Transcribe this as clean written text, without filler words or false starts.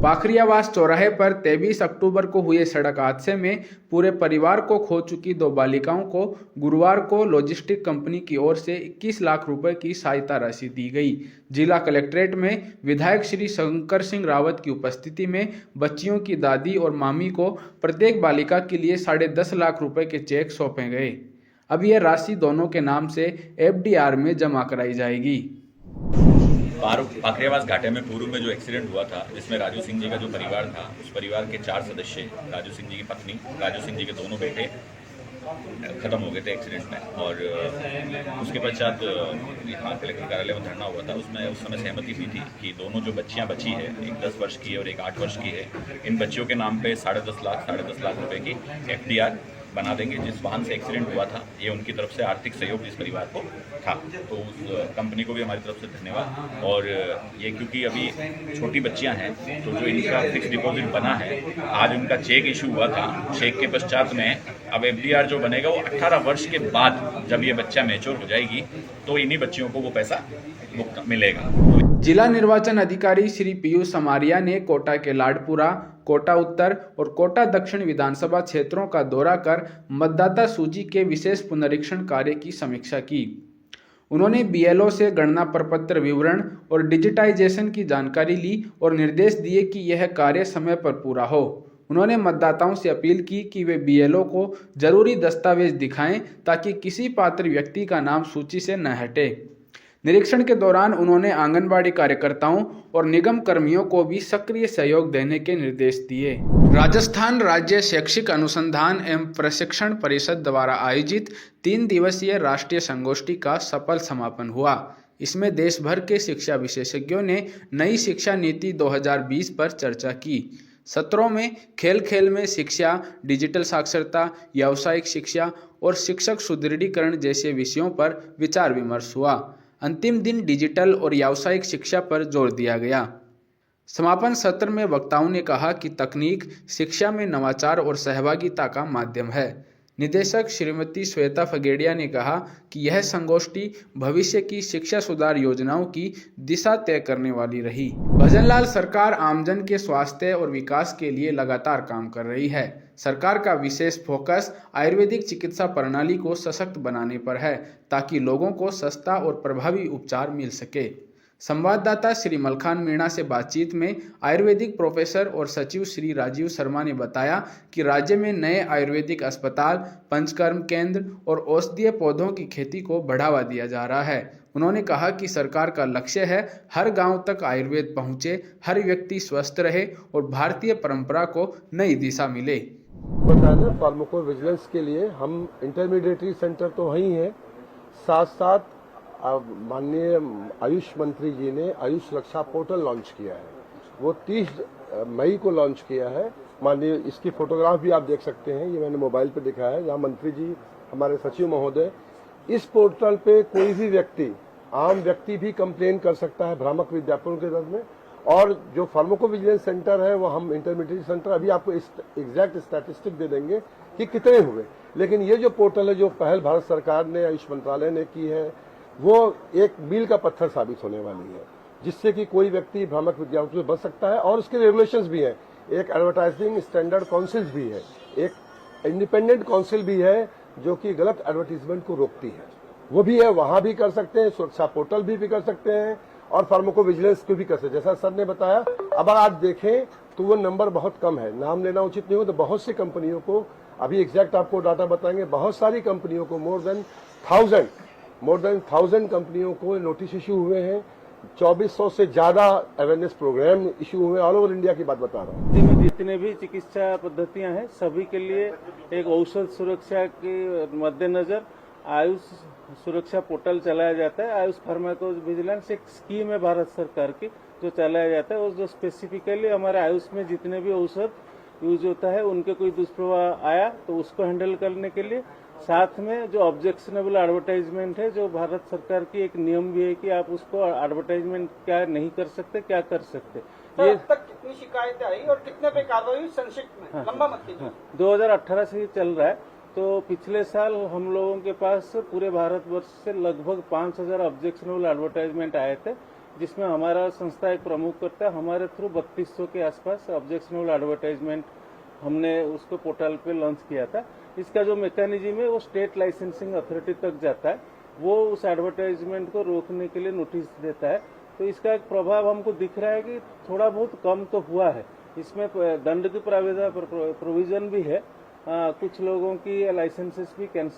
बाखरियावास चौराहे पर 23 अक्टूबर को हुए सड़क हादसे में पूरे परिवार को खो चुकी 2 बालिकाओं को गुरुवार को लॉजिस्टिक कंपनी की ओर से 21 लाख रुपए की सहायता राशि दी गई। जिला कलेक्ट्रेट में विधायक श्री शंकर सिंह रावत की उपस्थिति में बच्चियों की दादी और मामी को प्रत्येक बालिका के लिए 10.5 लाख रुपए के चेक सौंपे गए। अब यह राशि दोनों के नाम से FDR में जमा कराई जाएगी। बाखरियावास घाटे में पूर्व में जो एक्सीडेंट हुआ था, जिसमें राजू सिंह जी का जो परिवार था, उस परिवार के 4 सदस्य, राजू सिंह जी की पत्नी, राजू सिंह जी के दोनों बेटे खत्म हो गए थे एक्सीडेंट में। और उसके पश्चात यहाँ कलेक्टर कार्यालय में धरना हुआ था। उसमें उस समय सहमति हुई थी कि दोनों जो बच्चियाँ बची है, एक 10 वर्ष की है और एक 8 वर्ष की है, इन बच्चियों के नाम पे 10.5 लाख रुपए की FDR बना देंगे। जिस वाहन से एक्सीडेंट हुआ था, ये उनकी तरफ से आर्थिक सहयोग इस परिवार को था, तो उस कंपनी को भी हमारी तरफ से धन्यवाद। और ये क्योंकि अभी छोटी बच्चियां हैं, तो जो इनका फिक्स डिपॉजिट बना है, आज उनका चेक इशू हुआ था। चेक के पश्चात में अब FDR जो बनेगा वो 18 वर्ष के बाद जब ये बच्चा मैच्योर हो जाएगी, तो इन्हीं बच्चियों को वो पैसा मिलेगा। जिला निर्वाचन अधिकारी श्री पीयूष समारिया ने कोटा के लाडपुरा, कोटा उत्तर और कोटा दक्षिण विधानसभा क्षेत्रों का दौरा कर मतदाता सूची के विशेष पुनरीक्षण कार्य की समीक्षा की। उन्होंने BLO से गणना प्रपत्र विवरण और डिजिटाइजेशन की जानकारी ली और निर्देश दिए कि यह कार्य समय पर पूरा हो। उन्होंने मतदाताओं से अपील की कि वे BLO को जरूरी दस्तावेज दिखाएं ताकि किसी पात्र व्यक्ति का नाम सूची से न हटे। निरीक्षण के दौरान उन्होंने आंगनबाड़ी कार्यकर्ताओं और निगम कर्मियों को भी सक्रिय सहयोग देने के निर्देश दिए। राजस्थान राज्य शैक्षिक अनुसंधान एवं प्रशिक्षण परिषद द्वारा आयोजित 3 दिवसीय राष्ट्रीय संगोष्ठी का सफल समापन हुआ। इसमें देश भर के शिक्षा विशेषज्ञों ने नई शिक्षा नीति 2020 पर चर्चा की। सत्रों में खेल खेल में शिक्षा, डिजिटल साक्षरता, व्यावसायिक शिक्षा और शिक्षक सुदृढ़ीकरण जैसे विषयों पर विचार विमर्श हुआ। अंतिम दिन डिजिटल और व्यावसायिक शिक्षा पर जोर दिया गया। समापन सत्र में वक्ताओं ने कहा कि तकनीक शिक्षा में नवाचार और सहभागिता का माध्यम है। निदेशक श्रीमती श्वेता फगेड़िया ने कहा कि यह संगोष्ठी भविष्य की शिक्षा सुधार योजनाओं की दिशा तय करने वाली रही। भजनलाल सरकार आमजन के स्वास्थ्य और विकास के लिए लगातार काम कर रही है। सरकार का विशेष फोकस आयुर्वेदिक चिकित्सा प्रणाली को सशक्त बनाने पर है ताकि लोगों को सस्ता और प्रभावी उपचार मिल सके। संवाददाता श्री मलखान मीणा से बातचीत में आयुर्वेदिक प्रोफेसर और सचिव श्री राजीव शर्मा ने बताया कि राज्य में नए आयुर्वेदिक अस्पताल, पंचकर्म केंद्र और औषधीय पौधों की खेती को बढ़ावा दिया जा रहा है। उन्होंने कहा कि सरकार का लक्ष्य है हर गांव तक आयुर्वेद पहुंचे, हर व्यक्ति स्वस्थ रहे और भारतीय परंपरा को नई दिशा मिले। फार्माकोविजिलेंस के लिए हम इंटरमीडिएटरी सेंटर तो वही है, साथ साथ माननीय आयुष मंत्री जी ने आयुष रक्षा पोर्टल लॉन्च किया है। वो 30 मई को लॉन्च किया है। माननीय इसकी फोटोग्राफ भी आप देख सकते हैं, ये मैंने मोबाइल पे दिखाया है, जहाँ मंत्री जी, हमारे सचिव महोदय, इस पोर्टल पे कोई भी व्यक्ति, आम व्यक्ति भी कंप्लेन कर सकता है भ्रामक विज्ञापनों के दर में। और जो फार्माकोविजिलेंस सेंटर है वो हम इंटरमीडिएट सेंटर, अभी आपको एग्जैक्ट स्टैटिस्टिक दे देंगे कि कितने हुए। लेकिन ये जो पोर्टल है, जो पहल भारत सरकार ने, आयुष मंत्रालय ने की है, वो एक मील का पत्थर साबित होने वाली है, जिससे कि कोई व्यक्ति भ्रामक विज्ञापन से बच सकता है। और उसके रेगुलेशंस भी हैं, एक एडवर्टाइजिंग स्टैंडर्ड काउंसिल भी है, एक इंडिपेंडेंट काउंसिल भी है जो कि गलत एडवर्टीजमेंट को रोकती है, वो भी है, वहां भी कर सकते हैं, सुरक्षा पोर्टल भी कर सकते हैं और फार्माकोविजिलेंस को भी कर सकते हैं। जैसा सर ने बताया, अब आप देखें तो वो नंबर बहुत कम है, नाम लेना उचित नहीं हो, तो बहुत सी कंपनियों को, अभी एग्जैक्ट आपको डाटा बताएंगे, बहुत सारी कंपनियों को मोर देन 1000 कंपनियों को नोटिस इशू हुए हैं। 2400 से ज्यादा अवेयरनेस प्रोग्राम इशू हुए, ऑल ओवर इंडिया की बात बता रहा हूँ। जितने भी चिकित्सा पद्धतियां हैं, सभी के लिए एक औषध सुरक्षा के मद्देनजर आयुष सुरक्षा पोर्टल चलाया जाता है। आयुष फार्माकोविजिलेंस एक स्कीम है भारत सरकार की, जो चलाया जाता है, और जो स्पेसिफिकली हमारे आयुष में जितने भी औषध यूज होता है, उनके कोई दुष्प्रभाव आया तो उसको हैंडल करने के लिए, साथ में जो ऑब्जेक्शनेबल एडवर्टाइजमेंट है, जो भारत सरकार की एक नियम भी है कि आप उसको एडवर्टाइजमेंट क्या नहीं कर सकते, क्या कर सकते। ये अब तक कितनी शिकायतें आई और कितने पे कार्रवाई हुई, संक्षिप्त में? लंबा मत कीजिए। 2018 से ही चल रहा है, तो पिछले साल हम लोगों के पास पूरे भारतवर्ष से लगभग 5000 ऑब्जेक्शनेबल एडवर्टाइजमेंट आए थे। जिसमें हमारा संस्था एक प्रमुख करता है। हमारे थ्रू 3200 के आसपास ऑब्जेक्शनेबल एडवर्टाइजमेंट हमने उसको पोर्टल पे लॉन्च किया था। इसका जो मैकेनिज्म है वो स्टेट लाइसेंसिंग अथॉरिटी तक जाता है, वो उस एडवर्टाइजमेंट को रोकने के लिए नोटिस देता है। तो इसका एक प्रभाव हमको दिख रहा है कि थोड़ा बहुत कम तो हुआ है। इसमें दंड की प्रोविजन भी है, कुछ लोगों की लाइसेंसेस भी कैंसिल